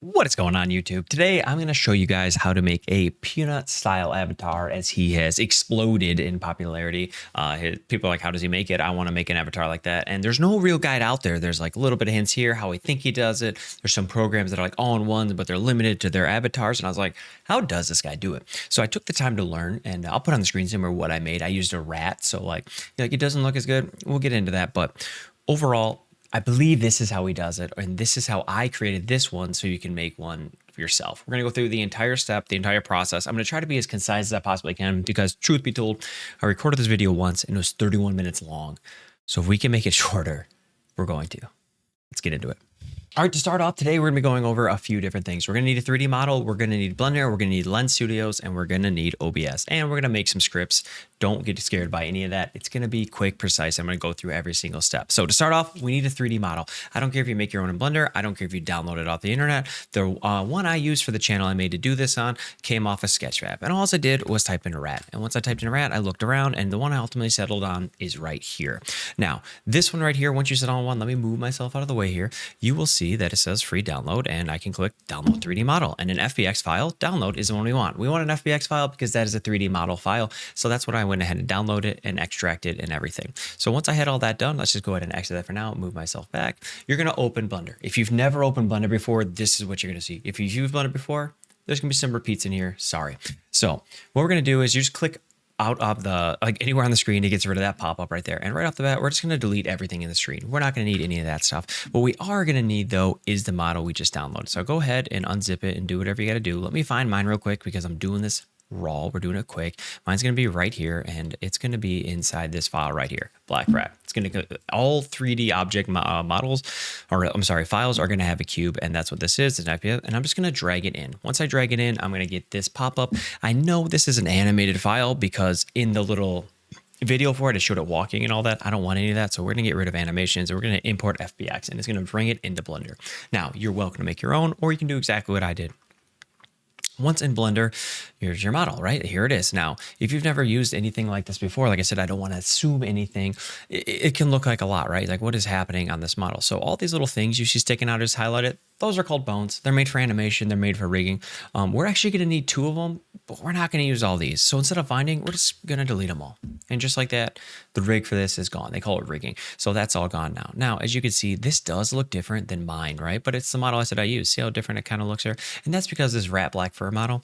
What is going on, YouTube? Today, I'm going to show you guys how to make a peanut style avatar as he has exploded in popularity. People are like, how does he make it? I want to make an avatar like that. And there's no real guide out there. There's like a little bit of hints here, how we think he does it. There's some programs that are like all-in-ones, but they're limited to their avatars. And I was like, how does this guy do it? So I took the time to learn, and I'll put on the screen somewhere what I made. I used a rat, so like it doesn't look as good. We'll get into that. But overall, I believe this is how he does it, and this is how I created this one so you can make one for yourself. We're going to go through the entire step, the entire process. I'm going to try to be as concise as I possibly can because, truth be told, I recorded this video once and it was 31 minutes long. So if we can make it shorter, we're going to. Let's get into it. All right, to start off today, we're gonna be going over a few different things. We're gonna need a 3D model, we're gonna need Blender, we're gonna need Lens Studios, and we're gonna need OBS. And we're gonna make some scripts. Don't get scared by any of that. It's gonna be quick, precise. I'm gonna go through every single step. So to start off, we need a 3D model. I don't care if you make your own in Blender. I don't care if you download it off the internet. The one I used for the channel I made to do this on came off a Sketchfab. And all I did was type in a rat. And once I typed in a rat, I looked around, and the one I ultimately settled on is right here. Now, this one right here, once you settle on one, let me move myself out of the way here. You will see that it says free download, and I can click download 3D model, and an FBX file download is the one we want. We want an FBX file because that is a 3D model file. So that's what I went ahead and downloaded and extracted and everything. So once I had all that done, let's just go ahead and exit that for now, move myself back. You're going to open Blender. If you've never opened Blender before, this is what you're going to see. If you've used Blender before, there's going to be some repeats in here. Sorry. So what we're going to do is you just click out of the, like anywhere on the screen, it gets rid of that pop-up right there. And right off the bat, we're just going to delete everything in the screen. We're not going to need any of that stuff. What we are going to need though is the model we just downloaded. So go ahead and unzip it and do whatever you got to do. Let me find mine real quick because I'm doing this raw. We're doing it quick. Mine's going to be right here, and it's going to be inside this file right here, Black Rat. It's going to, all 3D object models, or I'm sorry, files are going to have a cube, and that's what this is. And I'm just going to drag it in. Once I drag it in, I'm going to get this pop up. I know this is an animated file because in the little video for it, it showed it walking and all that. I don't want any of that. So we're going to get rid of animations, and we're going to import FBX, and it's going to bring it into Blender. Now, you're welcome to make your own, or you can do exactly what I did. Once in Blender, here's your model, right? Here it is. Now, if you've never used anything like this before, like I said, I don't want to assume anything. It can look like a lot, right? Like what is happening on this model? So all these little things you see sticking out as highlighted, those are called bones. They're made for animation. They're made for rigging. We're actually going to need 2 of them, but we're not going to use all these. So instead of finding, we're just going to delete them all. And just like that, the rig for this is gone. They call it rigging. So that's all gone now. Now, as you can see, this does look different than mine, right? But it's the model I said I used. See how different it kind of looks here? And that's because this rat black fur model,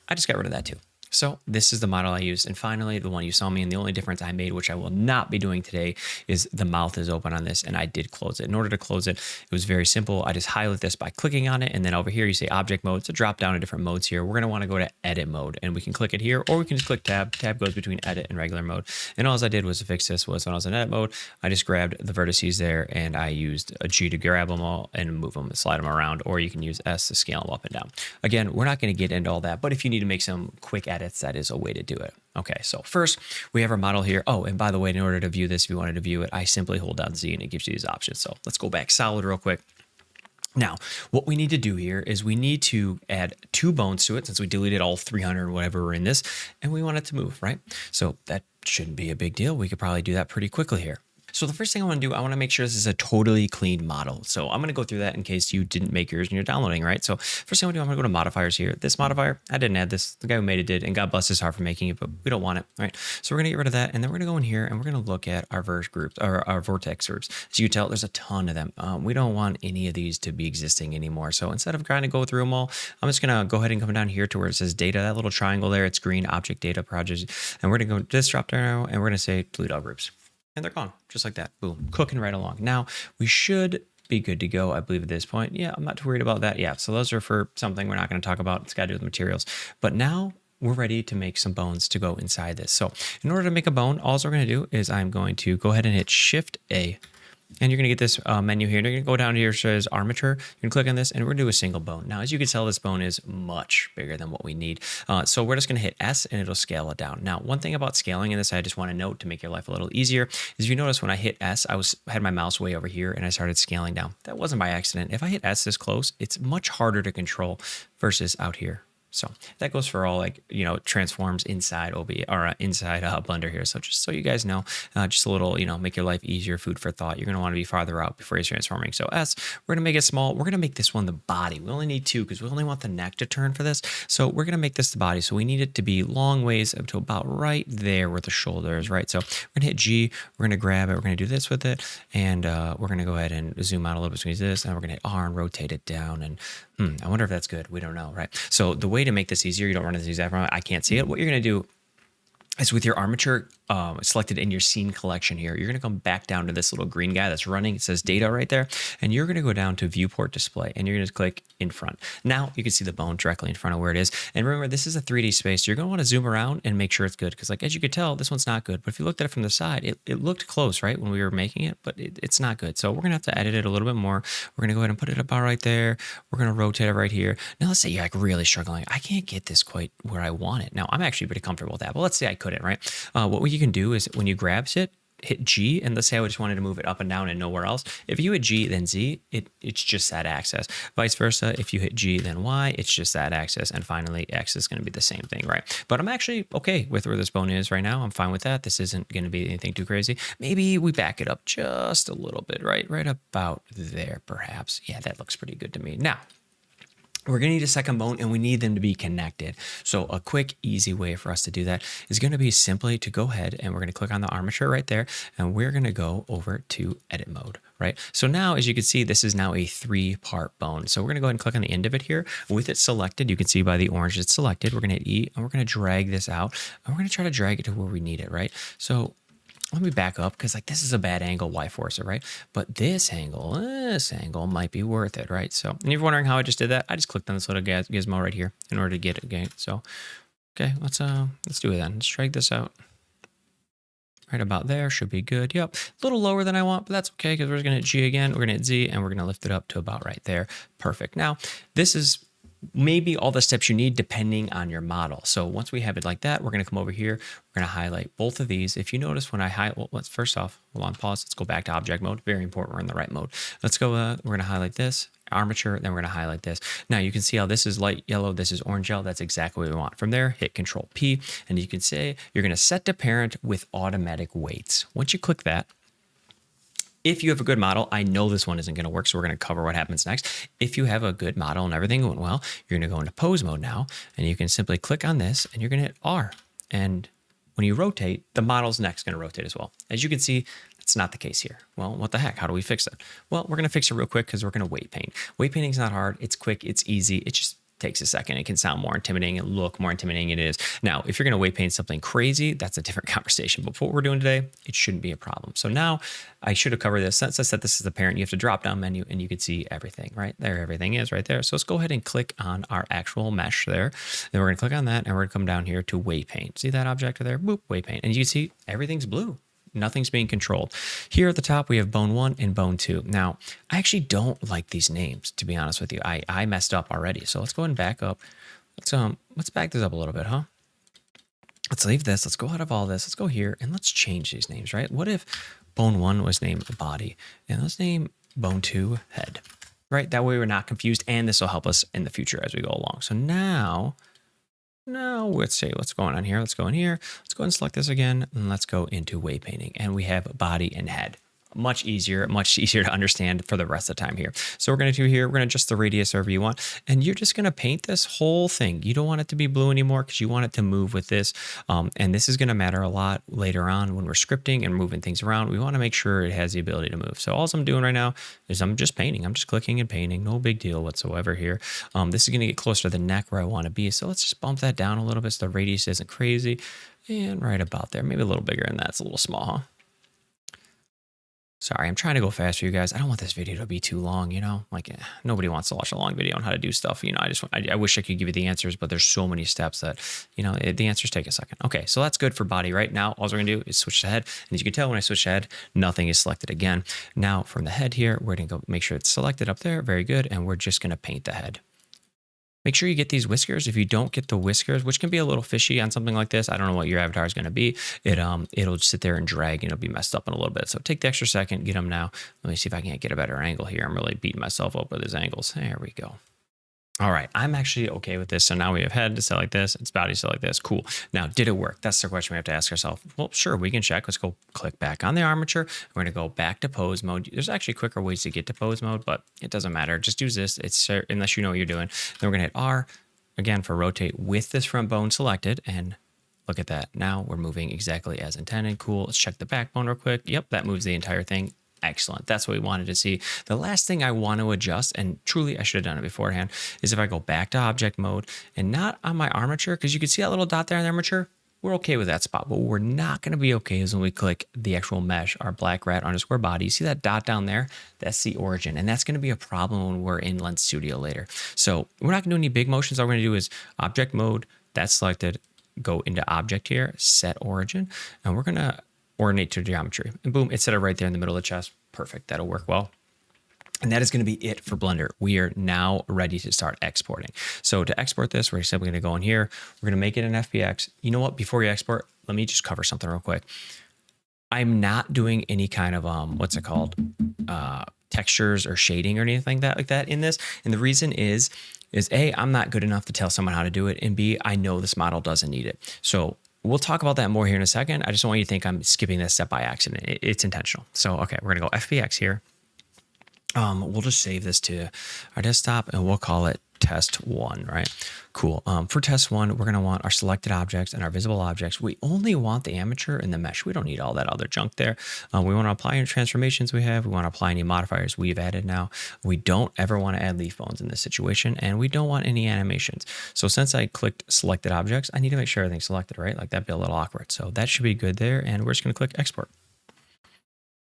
I just got rid of that too. So this is the model I used. And finally, the one you saw me, and the only difference I made, which I will not be doing today, is the mouth is open on this, and I did close it. In order to close it, it was very simple. I just highlight this by clicking on it, and then over here you say object mode. It's a drop down to different modes here. We're going to want to go to edit mode, and we can click it here, or we can just click tab. Tab goes between edit and regular mode. And all I did was to fix this was when I was in edit mode, I just grabbed the vertices there, and I used a G to grab them all and move them, slide them around, or you can use S to scale them up and down. Again, we're not going to get into all that, but if you need to make some quick edits, that is a way to do it. Okay, so first we have our model here. Oh, and by the way, in order to view this, if you wanted to view it, I simply hold down Z and it gives you these options. So let's go back solid real quick. Now, what we need to do here is we need to add 2 bones to it since we deleted all 300 or whatever were in this, and we want it to move, right? So that shouldn't be a big deal. We could probably do that pretty quickly here. So the first thing I want to do, I want to make sure this is a totally clean model. So I'm going to go through that in case you didn't make yours and you're downloading, right? So first thing I want to do, I'm going to go to modifiers here. This modifier, I didn't add this. The guy who made it did, and God bless his heart for making it, but we don't want it, right? So we're going to get rid of that, and then we're going to go in here and we're going to look at our verse groups, or our vortex groups. As you can tell, there's a ton of them. We don't want any of these to be existing anymore. So instead of trying to go through them all, I'm just going to go ahead and come down here to where it says data, that little triangle there, it's green, object data project, and we're going to go to this drop down, and we're going to say delete all groups. And they're gone, just like that. Boom, cooking right along. Now, we should be good to go, I believe, at this point. Yeah, I'm not too worried about that. Yeah, so those are for something we're not going to talk about. It's got to do with materials. But now we're ready to make some bones to go inside this. So in order to make a bone, all we're going to do is I'm going to go ahead and hit Shift A. And you're going to get this menu here. And you're going to go down here, it says armature. You can click on this, and we're going to do a single bone. Now, as you can tell, this bone is much bigger than what we need. So we're just going to hit S, and it'll scale it down. Now, one thing about scaling in this, I just want to note to make your life a little easier, is you notice when I hit S, I had my mouse way over here, and I started scaling down. That wasn't by accident. If I hit S this close, it's much harder to control versus out here. So that goes for all like, transforms inside inside Blender here. So just so you guys know, just a little, make your life easier, food for thought. You're going to want to be farther out before you're transforming. So S, we're going to make it small. We're going to make this one the body. We only need 2 because we only want the neck to turn for this. So we're going to make this the body. So we need it to be long ways up to about right there where the shoulder is, right? So we're going to hit G, we're going to grab it, we're going to do this with it, and we're going to go ahead and zoom out a little bit, squeeze this, and we're going to hit R and rotate it down. And I wonder if that's good. We don't know, right? So the way to make this easier, you don't run into these exact, I can't see it. What you're going to do is with your armature selected in your scene collection here, you're going to come back down to this little green guy that's running. It says data right there. And you're going to go down to viewport display and you're going to click in front. Now you can see the bone directly in front of where it is. And remember, this is a 3D space. You're going to want to zoom around and make sure it's good. Because like, as you could tell, this one's not good. But if you looked at it from the side, it looked close, right? When we were making it, but it's not good. So we're going to have to edit it a little bit more. We're going to go ahead and put it about right there. We're going to rotate it right here. Now let's say you're like really struggling. I can't get this quite where I want it. Now I'm actually pretty comfortable with that, but let's say I couldn't, right? What you can do is when you grabs it, hit G, and let's say I just wanted to move it up and down and nowhere else. If you hit G, then Z, it's just that axis. Vice versa, if you hit G, then Y, it's just that axis. And finally, X is going to be the same thing, right? But I'm actually okay with where this bone is right now. I'm fine with that. This isn't going to be anything too crazy. Maybe we back it up just a little bit, right? Right about there, perhaps. Yeah, that looks pretty good to me. Now, we're going to need a second bone and we need them to be connected. So a quick, easy way for us to do that is going to be simply to go ahead and we're going to click on the armature right there and we're going to go over to edit mode, right? So now, as you can see, this is now a 3-part bone. So we're going to go ahead and click on the end of it here. With it selected, you can see by the orange it's selected. We're going to hit E and we're going to drag this out and we're going to try to drag it to where we need it, right? So let me back up because like this is a bad angle. Why force it, right? But this angle might be worth it, right? So, and you're wondering how I just did that. I just clicked on this little gizmo right here in order to get it again. So, okay, let's do it then. Let's drag this out. Right about there should be good. Yep, a little lower than I want, but that's okay because we're just gonna hit G again. We're gonna hit Z and we're gonna lift it up to about right there. Perfect. Now, this is maybe all the steps you need depending on your model. So once we have it like that, we're going to come over here. We're going to highlight both of these. If you notice when I highlight, well, let's first off, hold on, pause. Let's go back to object mode. Very important. We're in the right mode. Let's go. We're going to highlight this armature. Then we're going to highlight this. Now you can see how this is light yellow. This is orange yellow. That's exactly what we want. From there, hit Control P, and you can say you're going to set to parent with automatic weights. Once you click that, if you have a good model, I know this one isn't going to work, so we're going to cover what happens next. If you have a good model and everything went well, you're going to go into pose mode now, and you can simply click on this, and you're going to hit R. And when you rotate, the model's next going to rotate as well. As you can see, that's not the case here. Well, what the heck? How do we fix it? Well, we're going to fix it real quick because we're going to weight paint. Weight painting is not hard. It's quick. It's easy. It just takes a second. It can sound more intimidating and look more intimidating than it is. Now, if you're going to weight paint something crazy, that's a different conversation. But for what we're doing today, it shouldn't be a problem. So now I should have covered this. Since I said this is the parent, you have to drop down menu and you can see everything right there. Everything is right there. So let's go ahead and click on our actual mesh there. Then we're going to click on that and we're going to come down here to weight paint. See that object there? Boop, weight paint. And you can see everything's blue. Nothing's being controlled. Here at the top, we have bone 1 and bone 2. Now, I actually don't like these names, to be honest with you. I messed up already. So let's go ahead and back up. Let's back this up a little bit, huh? Let's leave this. Let's go out of all this. Let's go here and let's change these names, right? What if bone 1 was named body and let's name bone 2 head, right? That way we're not confused and this will help us in the future as we go along. So now let's see what's going on here. Let's go in here. Let's go and select this again and let's go into weight painting and we have body and head. Much easier to understand for the rest of the time here. So we're going to do here, we're going to adjust the radius wherever you want, and you're just going to paint this whole thing. You don't want it to be blue anymore because you want it to move with this. And this is going to matter a lot later on when we're scripting and moving things around. We want to make sure it has the ability to move. So all I'm doing right now is I'm just painting. I'm just clicking and painting. No big deal whatsoever here. This is going to get closer to the neck where I want to be. So let's just bump that down a little bit so the radius isn't crazy. And right about there, maybe a little bigger than that. It's a little small, huh? Sorry, I'm trying to go fast for you guys. I don't want this video to be too long, like nobody wants to watch a long video on how to do stuff. I wish I could give you the answers, but there's so many steps that, the answers take a second. Okay, so that's good for body, right? Now, all we're gonna do is switch to head. And as you can tell, when I switch to head, nothing is selected again. Now from the head here, we're gonna go make sure it's selected up there. Very good. And we're just gonna paint the head. Make sure you get these whiskers. If you don't get the whiskers, which can be a little fishy on something like this, I don't know what your avatar is going to be. It'll sit there and drag and it'll be messed up in a little bit. So take the extra second, get them now. Let me see if I can't get a better angle here. I'm really beating myself up with these angles. There we go. All right, I'm actually okay with this. So now we have head set like this, it's body set like this. Cool. Now, did it work? That's the question we have to ask ourselves. Well, sure, we can check. Let's go click back on the armature. We're going to go back to pose mode. There's actually quicker ways to get to pose mode, but it doesn't matter. Just use this. It's unless you know what you're doing. Then we're going to hit R again for rotate with this front bone selected, and look at that. Now we're moving exactly as intended. Cool. Let's check the backbone real quick. Yep, that moves the entire thing. Excellent. That's what we wanted to see. The last thing I want to adjust, and truly I should have done it beforehand, is if I go back to object mode and not on my armature, because you can see that little dot there on the armature, we're okay with that spot. But what we're not going to be okay is when we click the actual mesh, our black rat underscore body. You see that dot down there? That's the origin. And that's going to be a problem when we're in Lens Studio later. So we're not going to do any big motions. All we're going to do is object mode, that's selected, go into object here, set origin, and we're going to ordinate to geometry, and boom, it's set up right there in the middle of the chest. Perfect. That'll work well. And that is going to be it for Blender. We are now ready to start exporting. So to export this, we're simply going to go in here. We're going to make it an FBX. You know what? Before you export, let me just cover something real quick. I'm not doing any kind of what's it called? Textures or shading or anything like that in this. And the reason is A, I'm not good enough to tell someone how to do it, and B, I know this model doesn't need it. So we'll talk about that more here in a second. I just don't want you to think I'm skipping this step by accident. It's intentional. So, okay, we're going to go FBX here. We'll just save this to our desktop and we'll call it test one, right? Cool. For test one, we're going to want our selected objects and our visible objects. We only want the armature and the mesh. We don't need all that other junk there. We want to apply any transformations we have. We want to apply any modifiers we've added now. We don't ever want to add leaf bones in this situation, and we don't want any animations. So since I clicked selected objects, I need to make sure everything's selected, right? Like that'd be a little awkward. So that should be good there. And we're just going to click export.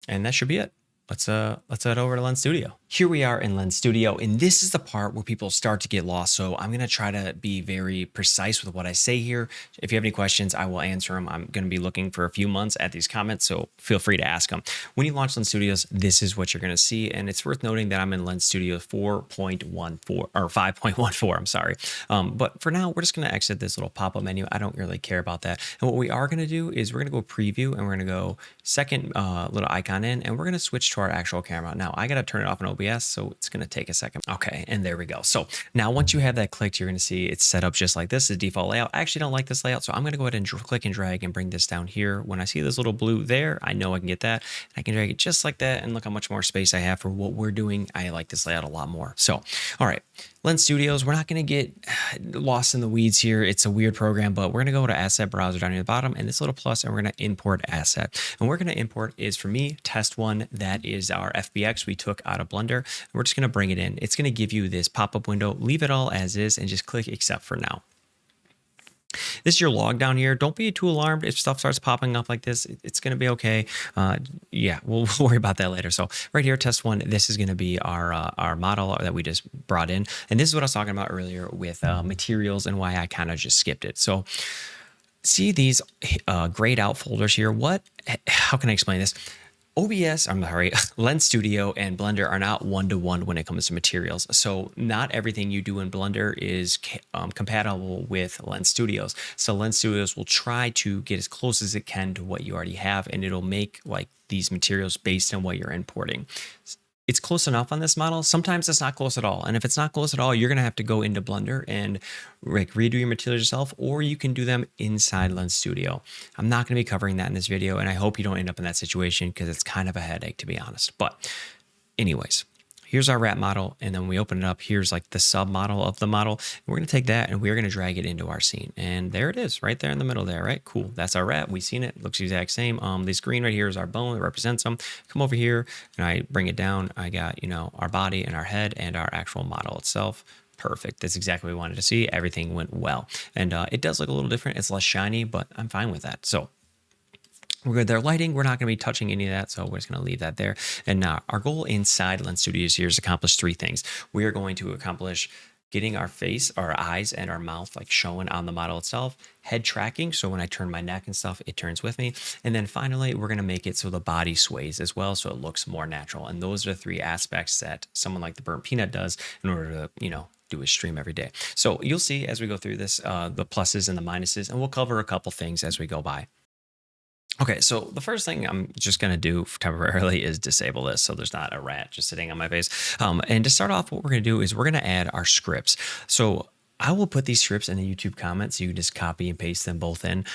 And that should be it. Let's head over to Lens Studio. Here we are in Lens Studio, and this is the part where people start to get lost. So I'm going to try to be very precise with what I say here. If you have any questions, I will answer them. I'm going to be looking for a few months at these comments, so feel free to ask them. When you launch Lens Studios, this is what you're going to see, and it's worth noting that I'm in Lens Studio 4.14 or 5.14. I'm sorry, but for now, we're just going to exit this little pop-up menu. I don't really care about that. And what we are going to do is we're going to go preview, and we're going to go second little icon in, and we're going to switch to our actual camera. Now I got to turn it off in OBS, so it's going to take a second. Okay, and there we go. So now once you have that clicked, you're going to see it's set up just like this, the default layout. I actually don't like this layout, so I'm going to go ahead and click and drag and bring this down here. When I see this little blue there, I know I can get that. I can drag it just like that, and look how much more space I have for what we're doing. I like this layout a lot more. So, all right, Lens Studios, we're not going to get lost in the weeds here. It's a weird program, but we're going to go to Asset Browser down here at the bottom, and this little plus, and we're going to import asset. And we're going to import is, for me, test one. That is our FBX we took out of Blender. And we're just going to bring it in. It's going to give you this pop-up window. Leave it all as is and just click accept for now. This is your log down here. Don't be too alarmed if stuff starts popping up like this. It's going to be okay. Yeah, we'll worry about that later. So right here, test one, this is going to be our model that we just brought in. And this is what I was talking about earlier with materials and why I kind of just skipped it. So see these grayed out folders here. How can I explain this? Lens Studio and Blender are not one-to-one when it comes to materials. So not everything you do in Blender is compatible with Lens Studios. So Lens Studios will try to get as close as it can to what you already have, and it'll make like these materials based on what you're importing. It's close enough on this model. Sometimes it's not close at all. And if it's not close at all, you're going to have to go into Blender and like redo your materials yourself, or you can do them inside Lens Studio. I'm not going to be covering that in this video, and I hope you don't end up in that situation because it's kind of a headache, to be honest. But anyways, here's our rat model, and then we open it up. Here's like the sub model of the model. We're going to take that and we're going to drag it into our scene. And there it is, right there in the middle there, right? Cool. That's our rat. We've seen it. Looks the exact same. This green right here is our bone that represents them. Come over here and I bring it down. I got, our body and our head and our actual model itself. Perfect. That's exactly what we wanted to see. Everything went well. And it does look a little different. It's less shiny, but I'm fine with that. So we're good there. Lighting, we're not going to be touching any of that, so we're just going to leave that there. And now our goal inside Lens Studios here is to accomplish three things. We are going to accomplish getting our face, our eyes, and our mouth like showing on the model itself. Head tracking, so when I turn my neck and stuff, it turns with me. And then finally, we're going to make it so the body sways as well, so it looks more natural. And those are the three aspects that someone like the Burnt Peanut does in order to, do a stream every day. So you'll see as we go through this, the pluses and the minuses, and we'll cover a couple things as we go by. Okay, so the first thing I'm just going to do temporarily is disable this so there's not a rat just sitting on my face. And to start off, what we're going to do is we're going to add our scripts. So I will put these scripts in the YouTube comments. You can just copy and paste them both in.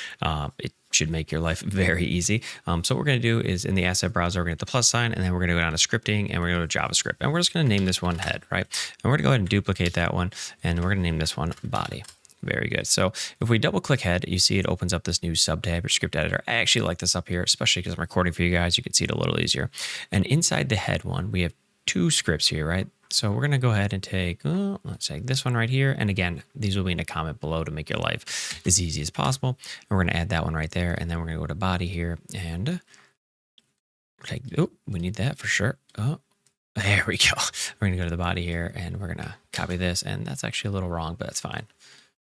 It should make your life very easy. So what we're going to do is in the asset browser, we're going to hit the plus sign, and then we're going to go down to scripting, and we're going to go to JavaScript. And we're just going to name this one head, right? And we're going to go ahead and duplicate that one, and we're going to name this one body. Very good. So if we double click head, you see it opens up this new sub tab or script editor. I actually like this up here, especially because I'm recording for you guys. You can see it a little easier. And inside the head one, we have two scripts here, right? So we're going to go ahead and take, let's say this one right here. And again, these will be in a comment below to make your life as easy as possible. And we're going to add that one right there. And then we're going to go to body here and take, we need that for sure. Oh, there we go. We're going to go to the body here and we're going to copy this. And that's actually a little wrong, but that's fine.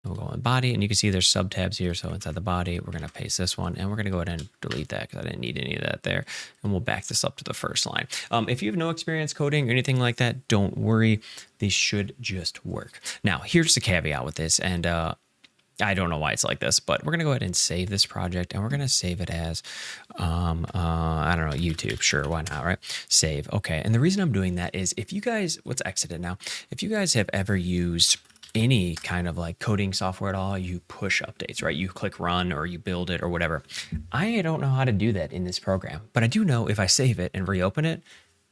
We'll go in body, and you can see there's sub tabs here. So inside the body, we're going to paste this one, and we're going to go ahead and delete that because I didn't need any of that there. And we'll back this up to the first line. If you have no experience coding or anything like that, don't worry. These should just work. Now, here's the caveat with this, and I don't know why it's like this, but we're going to go ahead and save this project, and we're going to save it as, I don't know, YouTube. Sure, why not, right? Save. Okay, and the reason I'm doing that is if you guys, let's exit it now. If you guys have ever used any kind of like coding software at all, you push updates, right? You click run or you build it or whatever. I don't know how to do that in this program, but I do know if I save it and reopen it,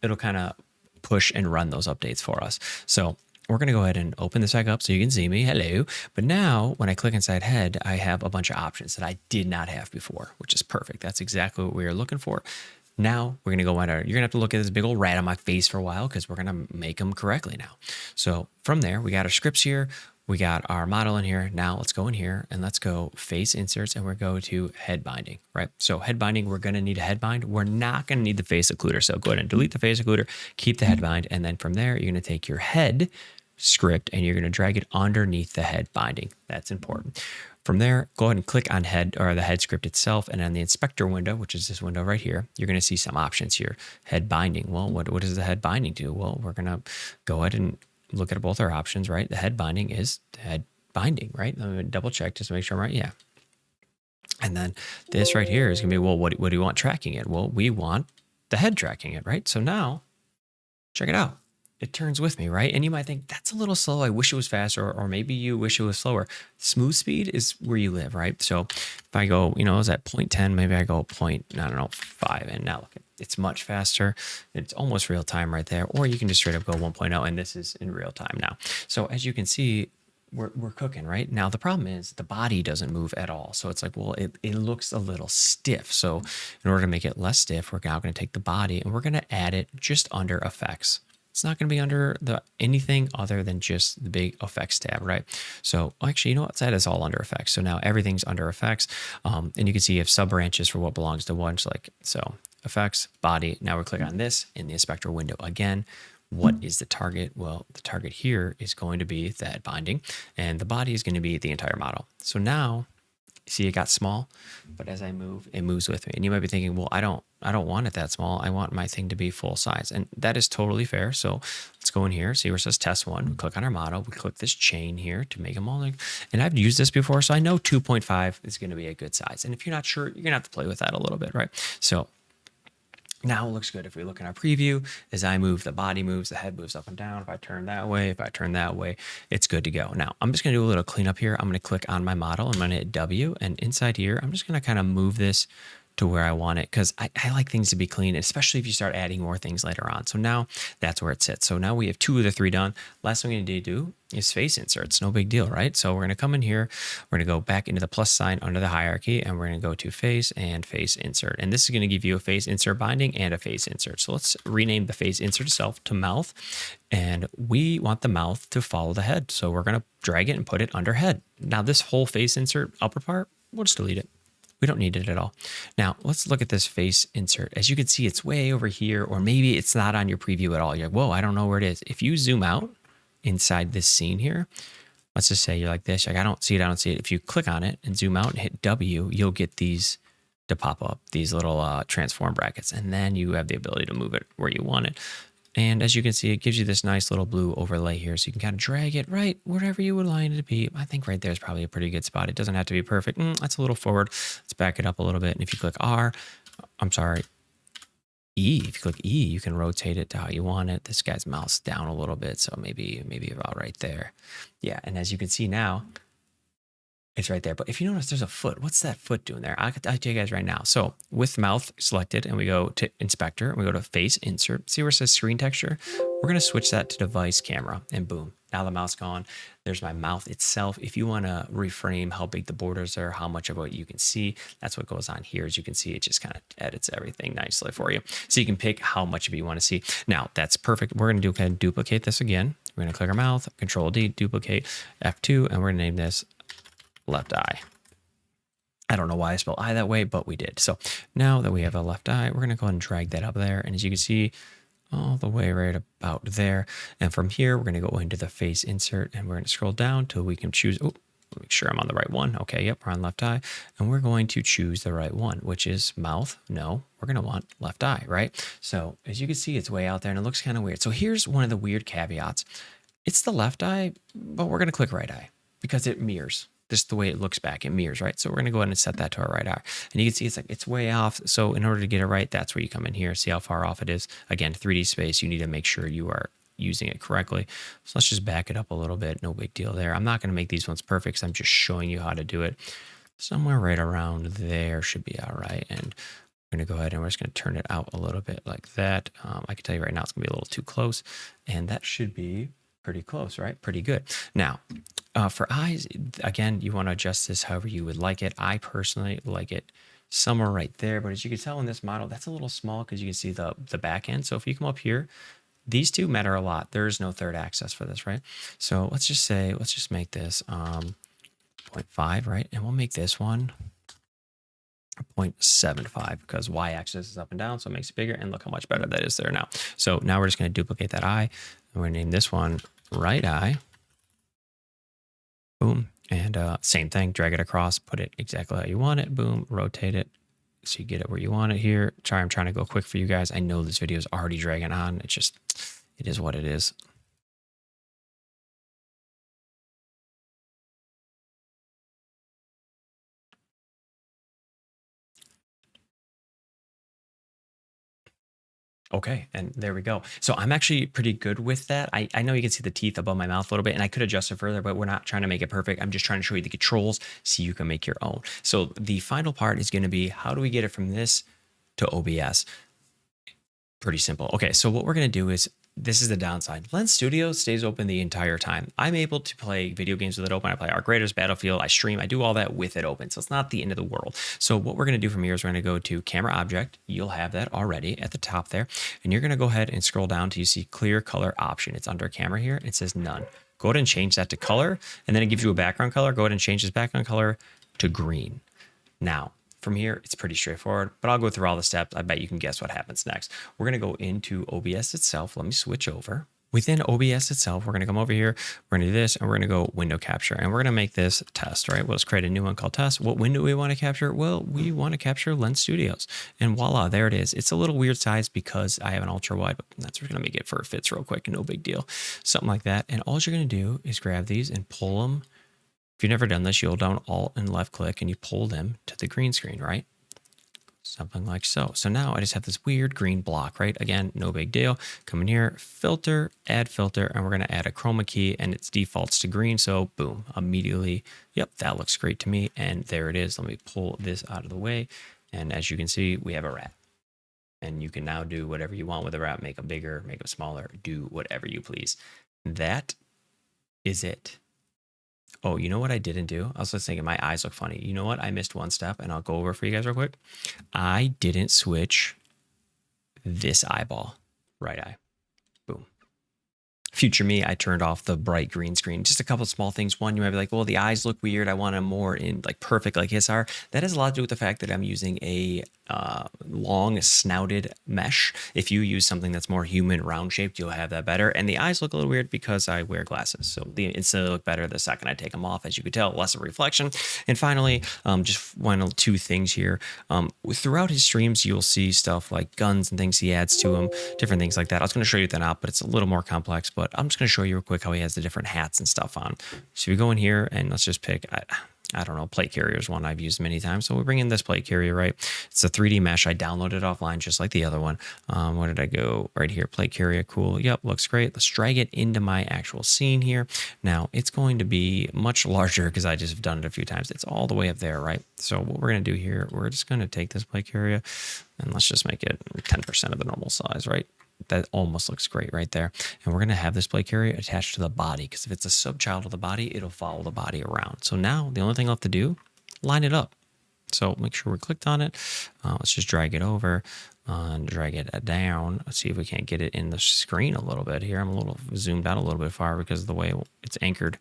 it'll kind of push and run those updates for us. So we're going to go ahead and open this back up so you can see me. Hello. But now when I click inside head, I have a bunch of options that I did not have before, which is perfect. That's exactly what we were looking for. Now we're going to go under, you're going to have to look at this big old rat on my face for a while because we're going to make them correctly now. So from there, we got our scripts here. We got our model in here. Now let's go in here and let's go face inserts and we're going to head binding, right? So head binding, we're going to need a head bind. We're not going to need the face occluder. So go ahead and delete the face occluder, keep the head bind. And then from there, you're going to take your head script and you're going to drag it underneath the head binding. That's important. From there, go ahead and click on head or the head script itself. And on the inspector window, which is this window right here, you're going to see some options here. Head binding. Well, what does the head binding do? Well, we're going to go ahead and look at both our options, right? The head binding is head binding, right? Let me double check just to make sure I'm right. Yeah. And then this right here is going to be, well, what do you want tracking it? Well, we want the head tracking it, right? So now check it out. It turns with me, right? And you might think that's a little slow. I wish it was faster, or maybe you wish it was slower. Smooth speed is where you live, right? So if I go, you know, is at 0.10, maybe I go 5, and now look, it's much faster. It's almost real time right there. Or you can just straight up go 1.0, and this is in real time now. So as you can see, we're cooking, right? Now the problem is the body doesn't move at all. So it's like, well, it looks a little stiff. So in order to make it less stiff, we're now going to take the body and we're going to add it just under effects. It's not going to be under anything other than just the big effects tab, right? So actually, you know what? That is all under effects. So now everything's under effects. And you can see you have sub branches for what belongs to one. So effects, body. Now we click on this in the inspector window again. What is the target? Well, the target here is going to be the head binding, and the body is going to be the entire model. So now, see, it got small, but as I move, it moves with me. And you might be thinking, well, I don't want it that small. I want my thing to be full size. And that is totally fair. So let's go in here, see where it says test one. We click on our model. We click this chain here to make them all like, and I've used this before, so I know 2.5 is going to be a good size. And if you're not sure, you're going to have to play with that a little bit, right? So now it looks good. If we look in our preview, as I move, the body moves, the head moves up and down. If I turn that way, if I turn that way, it's good to go. Now, I'm just going to do a little cleanup here. I'm going to click on my model. I'm going to hit W, and inside here, I'm just going to kind of move this to where I want it because I like things to be clean, especially if you start adding more things later on. So now that's where it sits. So now we have 2 of the 3 done. Last thing we need to do is face inserts. No big deal, right? So we're going to come in here. We're going to go back into the plus sign under the hierarchy, and we're going to go to face and face insert. And this is going to give you a face insert binding and a face insert. So let's rename the face insert itself to mouth. And we want the mouth to follow the head. So we're going to drag it and put it under head. Now this whole face insert upper part, we'll just delete it. We don't need it at all. Now, let's look at this face insert. As you can see, it's way over here, or maybe it's not on your preview at all. You're like, whoa, I don't know where it is. If you zoom out inside this scene here, let's just say you're like this, like, I don't see it, I don't see it. If you click on it and zoom out and hit W, you'll get these to pop up, these little transform brackets, and then you have the ability to move it where you want it. And as you can see, it gives you this nice little blue overlay here. So you can kind of drag it right wherever you would like it to be. I think right there is probably a pretty good spot. It doesn't have to be perfect. That's a little forward. Let's back it up a little bit. And if you click E, if you click E, you can rotate it to how you want it. This guy's mouse down a little bit. So maybe about right there. Yeah. And as you can see now, it's right there. But if you notice, there's a foot. What's that foot doing there? I'll tell you guys right now. So with mouth selected, and we go to inspector, and we go to face insert. See where it says screen texture? We're going to switch that to device camera, and boom. Now the mouse gone. There's my mouth itself. If you want to reframe how big the borders are, how much of what you can see, that's what goes on here. As you can see, it just kind of edits everything nicely for you. So you can pick how much of it you want to see. Now that's perfect. We're going to kind of duplicate this again. We're going to click our mouth, Control D, duplicate, F2, and we're going to name this left eye. I don't know why I spelled eye that way, but we did. So now that we have a left eye, we're going to go ahead and drag that up there. And as you can see, all the way right about there. And from here, we're going to go into the face insert, and we're going to scroll down till we can choose. Oh, make sure I'm on the right one. Okay, yep, we're on left eye. And we're going to choose the right one, which is mouth. No, we're going to want left eye, right? So as you can see, it's way out there and it looks kind of weird. So here's one of the weird caveats. It's the left eye, but we're going to click right eye because it mirrors. This is the way it looks back. It mirrors, right? So we're going to go ahead and set that to our right eye. And you can see it's way off. So in order to get it right, that's where you come in here. See how far off it is? Again, 3D space, you need to make sure you are using it correctly. So let's just back it up a little bit. No big deal there. I'm not going to make these ones perfect because I'm just showing you how to do it. Somewhere right around there should be all right. And we're going to go ahead and we're just going to turn it out a little bit like that. I can tell you right now it's going to be a little too close. And that should be pretty close, right? Pretty good. Now, for eyes, again, you want to adjust this however you would like it. I personally like it somewhere right there, but as you can tell in this model, that's a little small because you can see the back end. So if you come up here, these two matter a lot. There is no third axis for this, right? So let's just make this 0.5, right? And we'll make this one 0.75 because y-axis is up and down, so it makes it bigger. And look how much better that is there now. So now we're just going to duplicate that eye. And we're going to name this one right eye. Boom. And same thing, drag it across, put it exactly how you want it. Boom, rotate it so you get it where you want it here. I'm trying to go quick for you guys. I know this video is already dragging on. It is what it is. Okay, and there we go. So I'm actually pretty good with that. I know you can see the teeth above my mouth a little bit, and I could adjust it further, but we're not trying to make it perfect. I'm just trying to show you the controls so you can make your own. So the final part is going to be, how do we get it from this to OBS? Pretty simple. Okay, so what we're going to do is, this is the downside. Lens Studio stays open the entire time. I'm able to play video games with it open. I play Arc Raiders, Battlefield, I stream, I do all that with it open. So it's not the end of the world. So what we're going to do from here is we're going to go to Camera Object. You'll have that already at the top there. And you're going to go ahead and scroll down till you see Clear Color Option. It's under Camera here. It says None. Go ahead and change that to color. And then it gives you a background color. Go ahead and change this background color to green. Now, from here, it's pretty straightforward, but I'll go through all the steps. I bet you can guess what happens next. We're going to go into OBS itself. Let me switch over. Within OBS itself, we're going to come over here. We're going to do this, and we're going to go window capture, and we're going to make this test, right? Let's create a new one called test. What window do we want to capture? Well, we want to capture Lens Studios, and voila, there it is. It's a little weird size because I have an ultra wide, but that's going to make it for fits real quick. No big deal. Something like that. And all you're going to do is grab these and pull them. If you've never done this, you'll down Alt and left click and you pull them to the green screen, right? Something like so. So now I just have this weird green block, right? Again, no big deal. Come in here, filter, add filter, and we're going to add a chroma key and it defaults to green. So boom, immediately, yep, that looks great to me. And there it is. Let me pull this out of the way. And as you can see, we have a rat. And you can now do whatever you want with a rat, make them bigger, make them smaller, do whatever you please. That is it. Oh, you know what I didn't do? I was just thinking my eyes look funny. You know what? I missed one step, and I'll go over for you guys real quick. I didn't switch this eyeball. Right eye. Boom. Future me, I turned off the bright green screen. Just a couple of small things. One, you might be like, well, the eyes look weird. I want them more in like perfect like his are. That has a lot to do with the fact that I'm using a long snouted mesh. If you use something that's more human round shaped, you'll have that better. And the eyes look a little weird because I wear glasses. So they instantly look better the second I take them off, as you could tell, less of reflection. And finally, just one or two things here. Throughout his streams, you'll see stuff like guns and things he adds to them, different things like that. I was going to show you that out, but it's a little more complex. But I'm just going to show you real quick how he has the different hats and stuff on. So we go in here and let's just pick, I don't know, plate carrier is one I've used many times. So we bring in this plate carrier, right? It's a 3D mesh. I downloaded offline just like the other one. Where did I go? Right here, plate carrier, cool. Yep, looks great. Let's drag it into my actual scene here. Now it's going to be much larger because I just have done it a few times. It's all the way up there, right? So what we're going to do here, we're just going to take this plate carrier and let's just make it 10% of the normal size, right? That almost looks great right there. And we're going to have this plate carrier attached to the body because if it's a subchild of the body, it'll follow the body around. So now the only thing left to do, line it up. So make sure we clicked on it. Let's just drag it over and drag it down. Let's see if we can't get it in the screen a little bit here. I'm a little zoomed out a little bit far because of the way it's anchored.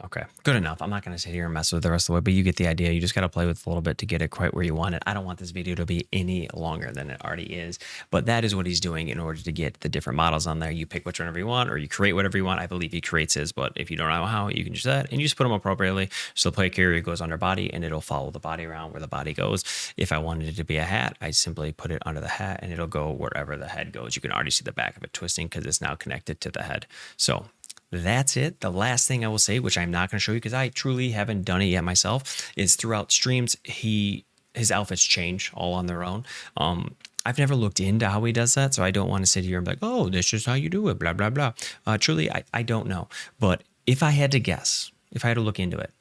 Okay, good enough. I'm not going to sit here and mess with it the rest of the way, but you get the idea. You just got to play with it a little bit to get it quite where you want it. I don't want this video to be any longer than it already is, but that is what he's doing in order to get the different models on there. You pick whichever you want, or you create whatever you want. I believe he creates his, but if you don't know how, you can do that, and you just put them appropriately. So the plate carrier goes under body, and it'll follow the body around where the body goes. If I wanted it to be a hat, I simply put it under the hat, and it'll go wherever the head goes. You can already see the back of it twisting because it's now connected to the head. So that's it. The last thing I will say, which I'm not going to show you because I truly haven't done it yet myself, is throughout streams, his outfits change all on their own. I've never looked into how he does that, so I don't want to sit here and be like, oh, this is how you do it, blah, blah, blah. Truly, I don't know. But if I had to guess, if I had to look into it,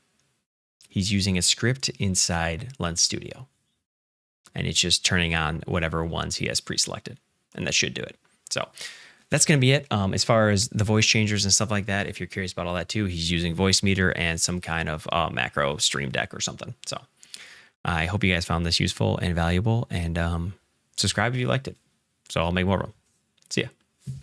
he's using a script inside Lens Studio. And it's just turning on whatever ones he has pre-selected. And that should do it. So that's going to be it. As far as the voice changers and stuff like that, if you're curious about all that too, he's using Voice Meter and some kind of macro stream deck or something. So I hope you guys found this useful and valuable, and subscribe if you liked it. So I'll make more of them. See ya.